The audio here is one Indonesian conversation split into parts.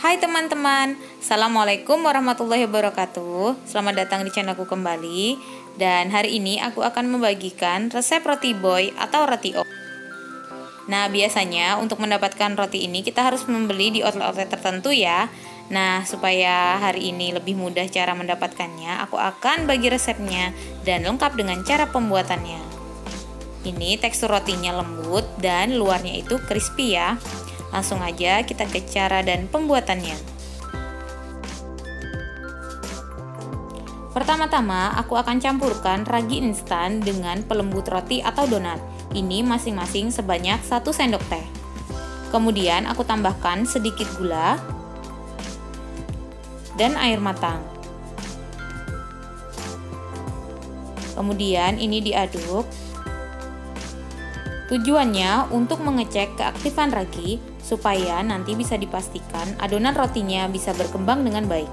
Hai teman-teman, Assalamualaikum warahmatullahi wabarakatuh. Selamat datang di channelku kembali. Dan hari ini aku akan membagikan resep roti boy atau roti O. Nah, biasanya untuk mendapatkan roti ini kita harus membeli di outlet-outlet tertentu ya. Nah, supaya hari ini lebih mudah cara mendapatkannya, aku akan bagi resepnya dan lengkap dengan cara pembuatannya. Ini tekstur rotinya lembut dan luarnya itu crispy ya. Langsung aja kita ke cara dan pembuatannya. Pertama-tama aku akan campurkan ragi instan dengan pelembut roti atau donat. Ini masing-masing sebanyak 1 sendok teh. Kemudian aku tambahkan sedikit gula dan air matang. Kemudian ini diaduk. Tujuannya untuk mengecek keaktifan ragi supaya nanti bisa dipastikan adonan rotinya bisa berkembang dengan baik.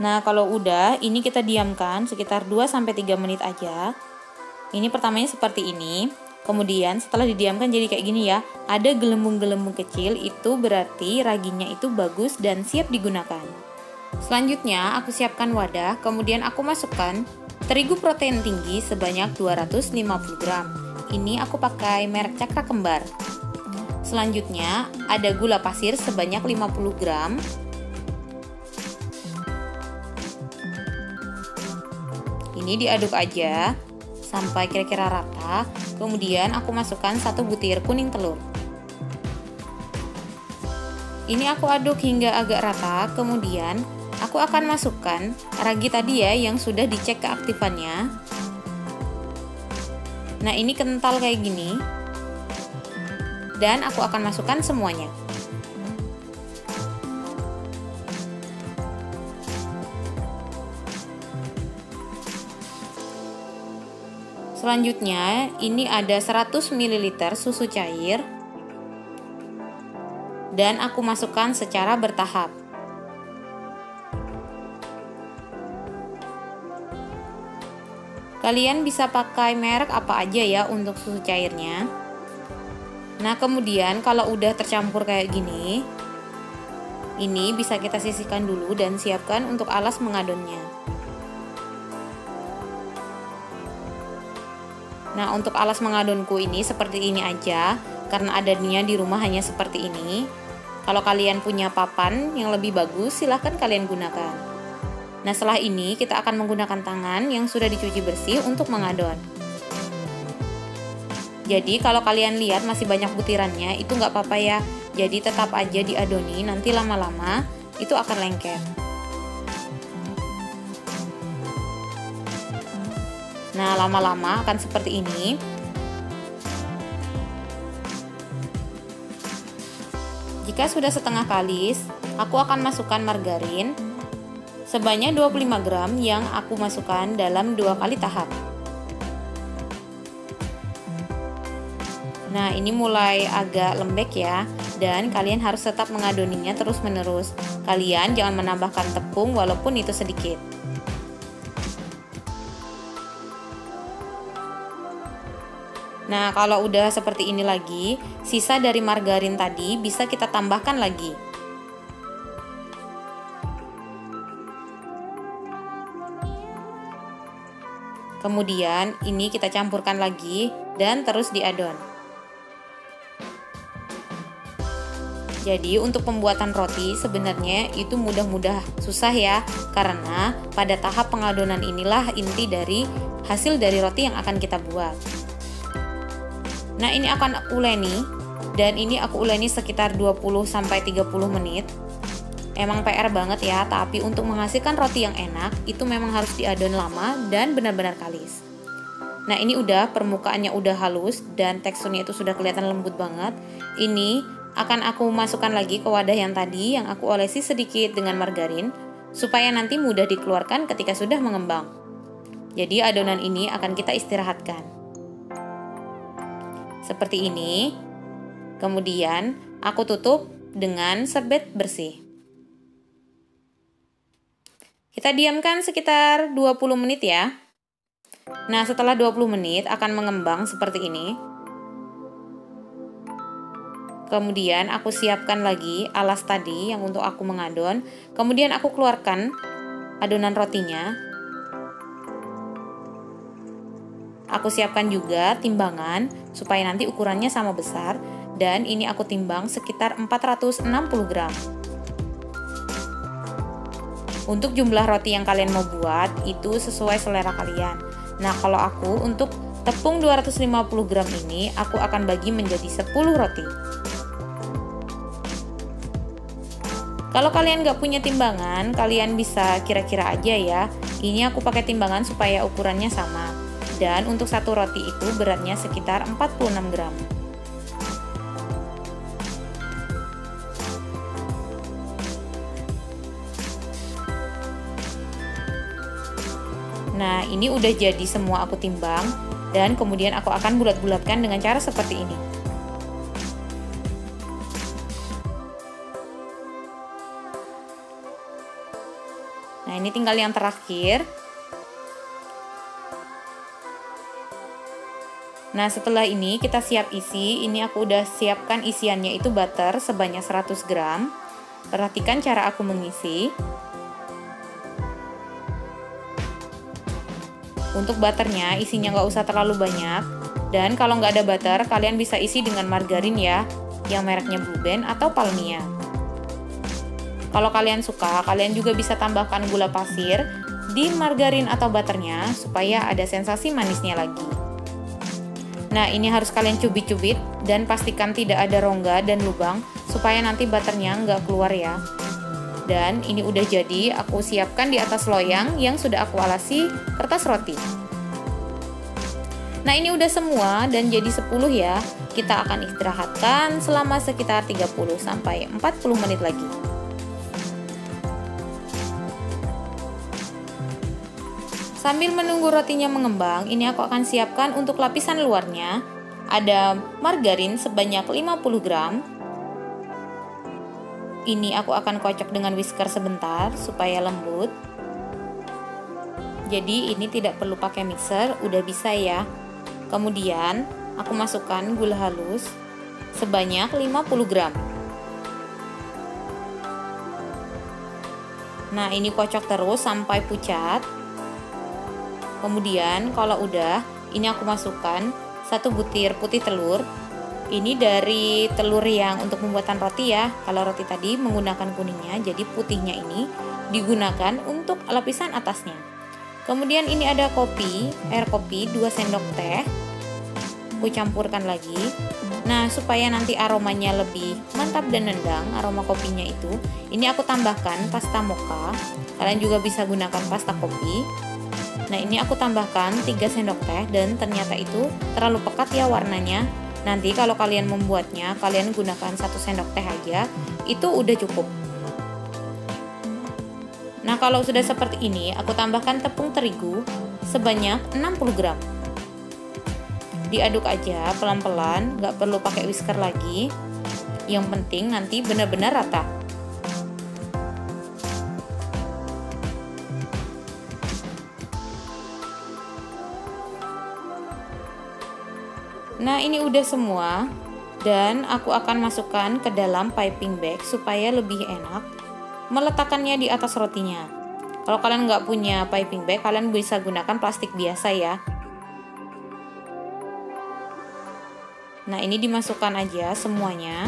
Nah, kalau udah, ini kita diamkan sekitar 2-3 menit aja. Ini pertamanya seperti ini. Kemudian setelah didiamkan jadi kayak gini ya. Ada gelembung-gelembung kecil, itu berarti raginya itu bagus dan siap digunakan. Selanjutnya aku siapkan wadah, kemudian aku masukkan terigu protein tinggi sebanyak 250 gram. Ini aku pakai merek Cakra Kembar. Selanjutnya ada gula pasir sebanyak 50 gram. Ini diaduk aja sampai kira-kira rata. Kemudian aku masukkan 1 butir kuning telur. Ini aku aduk hingga agak rata, kemudian aku akan masukkan ragi tadi ya yang sudah dicek keaktifannya. Nah, ini kental kayak gini. Dan aku akan masukkan semuanya. Selanjutnya, ini ada 100 ml susu cair. Dan aku masukkan secara bertahap. Kalian bisa pakai merek apa aja ya untuk susu cairnya. Nah, kemudian kalau udah tercampur kayak gini, ini bisa kita sisihkan dulu dan siapkan untuk alas mengadonnya. Nah, untuk alas mengadonku ini seperti ini aja, karena adanya di rumah hanya seperti ini. Kalau kalian punya papan yang lebih bagus, silahkan kalian gunakan. Nah, setelah ini kita akan menggunakan tangan yang sudah dicuci bersih untuk mengadon. Jadi kalau kalian lihat masih banyak butirannya, itu nggak apa-apa ya. Jadi tetap aja diadoni, nanti lama-lama itu akan lengket. Nah, lama-lama akan seperti ini. Jika sudah setengah kalis, aku akan masukkan margarin sebanyak 25 gram yang aku masukkan dalam 2 kali tahap. Nah, ini mulai agak lembek ya, dan kalian harus tetap mengadoninya terus-menerus. Kalian jangan menambahkan tepung walaupun itu sedikit. Nah, kalau udah seperti ini lagi, sisa dari margarin tadi bisa kita tambahkan lagi. Kemudian ini kita campurkan lagi dan terus diadon. Jadi untuk pembuatan roti sebenarnya itu mudah-mudah susah ya, karena pada tahap pengadonan inilah inti dari hasil dari roti yang akan kita buat. Nah, ini akan aku uleni, dan ini aku uleni sekitar 20-30 menit. Emang PR banget ya, tapi untuk menghasilkan roti yang enak itu memang harus diadon lama dan benar-benar kalis. Nah, ini udah permukaannya udah halus dan teksturnya itu sudah kelihatan lembut banget. Ini akan aku masukkan lagi ke wadah yang tadi yang aku olesi sedikit dengan margarin supaya nanti mudah dikeluarkan ketika sudah mengembang. Jadi adonan ini akan kita istirahatkan. Seperti ini. Kemudian aku tutup dengan serbet bersih. Kita diamkan sekitar 20 menit ya. Nah, setelah 20 menit akan mengembang seperti ini. Kemudian aku siapkan lagi alas tadi yang untuk aku mengadon. Kemudian aku keluarkan adonan rotinya. Aku siapkan juga timbangan supaya nanti ukurannya sama besar. Dan ini aku timbang sekitar 460 gram. Untuk jumlah roti yang kalian mau buat itu sesuai selera kalian. Nah, kalau aku untuk tepung 250 gram ini aku akan bagi menjadi 10 roti. Kalau kalian nggak punya timbangan, kalian bisa kira-kira aja ya. Ini aku pakai timbangan supaya ukurannya sama. Dan untuk satu roti itu beratnya sekitar 46 gram. Nah, ini udah jadi semua aku timbang. Dan kemudian aku akan bulat-bulatkan dengan cara seperti ini. Nah, ini tinggal yang terakhir. Nah, setelah ini kita siap isi. Ini aku udah siapkan isiannya itu butter sebanyak 100 gram. Perhatikan cara aku mengisi. Untuk butternya, isinya nggak usah terlalu banyak. Dan kalau nggak ada butter, kalian bisa isi dengan margarin ya, yang mereknya Blue Band atau Palmia. Kalau kalian suka, kalian juga bisa tambahkan gula pasir di margarin atau butternya supaya ada sensasi manisnya lagi. Nah, ini harus kalian cubit-cubit dan pastikan tidak ada rongga dan lubang supaya nanti butternya nggak keluar ya. Dan ini udah jadi, aku siapkan di atas loyang yang sudah aku alasi kertas roti. Nah, ini udah semua dan jadi 10 ya. Kita akan istirahatkan selama sekitar 30 sampai 40 menit lagi. Sambil menunggu rotinya mengembang, ini aku akan siapkan untuk lapisan luarnya. Ada margarin sebanyak 50 gram. Ini aku akan kocok dengan whisker sebentar supaya lembut. Jadi ini tidak perlu pakai mixer, udah bisa ya. Kemudian aku masukkan gula halus sebanyak 50 gram. Nah, ini kocok terus sampai pucat. Kemudian kalau udah, ini aku masukkan 1 butir putih telur. Ini dari telur yang untuk pembuatan roti ya. Kalau roti tadi menggunakan kuningnya, jadi putihnya ini digunakan untuk lapisan atasnya. Kemudian ini ada kopi, air kopi 2 sendok teh. Aku campurkan lagi. Nah, supaya nanti aromanya lebih mantap dan nendang, aroma kopinya itu, ini aku tambahkan pasta mocha. Kalian juga bisa gunakan pasta kopi. Nah, ini aku tambahkan 3 sendok teh dan ternyata itu terlalu pekat ya warnanya. Nanti kalau kalian membuatnya, kalian gunakan 1 sendok teh aja, itu udah cukup. Nah, kalau sudah seperti ini, aku tambahkan tepung terigu sebanyak 60 gram. Diaduk aja pelan-pelan, nggak perlu pakai whisker lagi. Yang penting nanti benar-benar rata. Nah, ini udah semua dan aku akan masukkan ke dalam piping bag supaya lebih enak meletakkannya di atas rotinya. Kalau kalian nggak punya piping bag, kalian bisa gunakan plastik biasa ya. Nah, ini dimasukkan aja semuanya.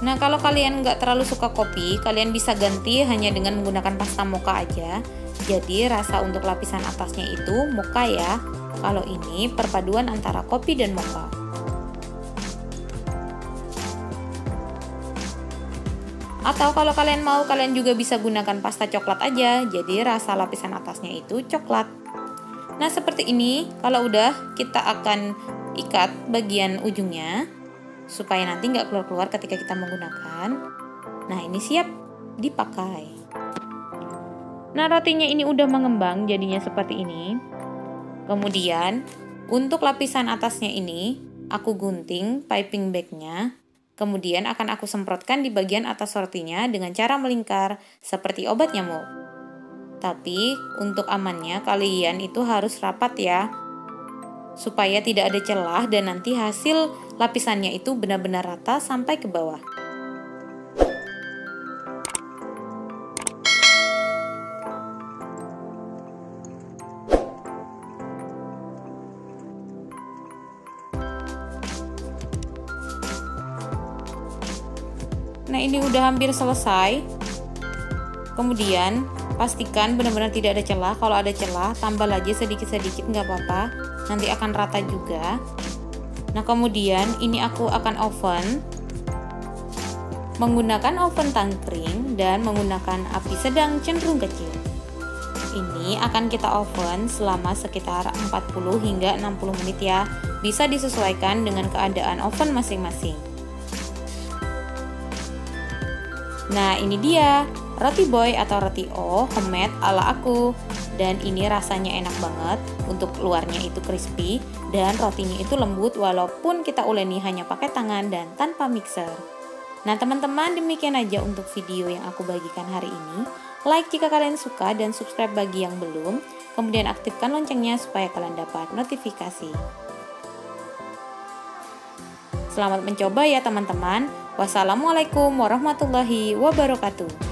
Nah, kalau kalian nggak terlalu suka kopi, kalian bisa ganti hanya dengan menggunakan pasta mocha aja. Jadi rasa untuk lapisan atasnya itu mocha ya. Kalau ini perpaduan antara kopi dan mocha. Atau kalau kalian mau, kalian juga bisa gunakan pasta coklat aja. Jadi rasa lapisan atasnya itu coklat. Nah, seperti ini. Kalau udah, kita akan ikat bagian ujungnya supaya nanti nggak keluar-keluar ketika kita menggunakan. Nah, ini siap dipakai. Nah, rotinya ini udah mengembang jadinya seperti ini. Kemudian untuk lapisan atasnya ini aku gunting piping bagnya. Kemudian akan aku semprotkan di bagian atas rotinya dengan cara melingkar seperti obat nyamuk. Tapi untuk amannya kalian itu harus rapat ya, supaya tidak ada celah dan nanti hasil lapisannya itu benar-benar rata sampai ke bawah. Nah, ini udah hampir selesai. Kemudian pastikan benar-benar tidak ada celah. Kalau ada celah, tambah lagi sedikit-sedikit, nggak apa-apa. Nanti akan rata juga. Nah, kemudian ini aku akan oven menggunakan oven tangkring dan menggunakan api sedang cenderung kecil. Ini akan kita oven selama sekitar 40 hingga 60 menit ya. Bisa disesuaikan dengan keadaan oven masing-masing. Nah, ini dia roti boy atau roti O homemade ala aku. Dan ini rasanya enak banget. Untuk luarnya itu crispy dan rotinya itu lembut walaupun kita uleni hanya pakai tangan dan tanpa mixer. Nah, teman-teman, demikian aja untuk video yang aku bagikan hari ini. Like jika kalian suka dan subscribe bagi yang belum. Kemudian aktifkan loncengnya supaya kalian dapat notifikasi. Selamat mencoba ya teman-teman. Wassalamualaikum warahmatullahi wabarakatuh.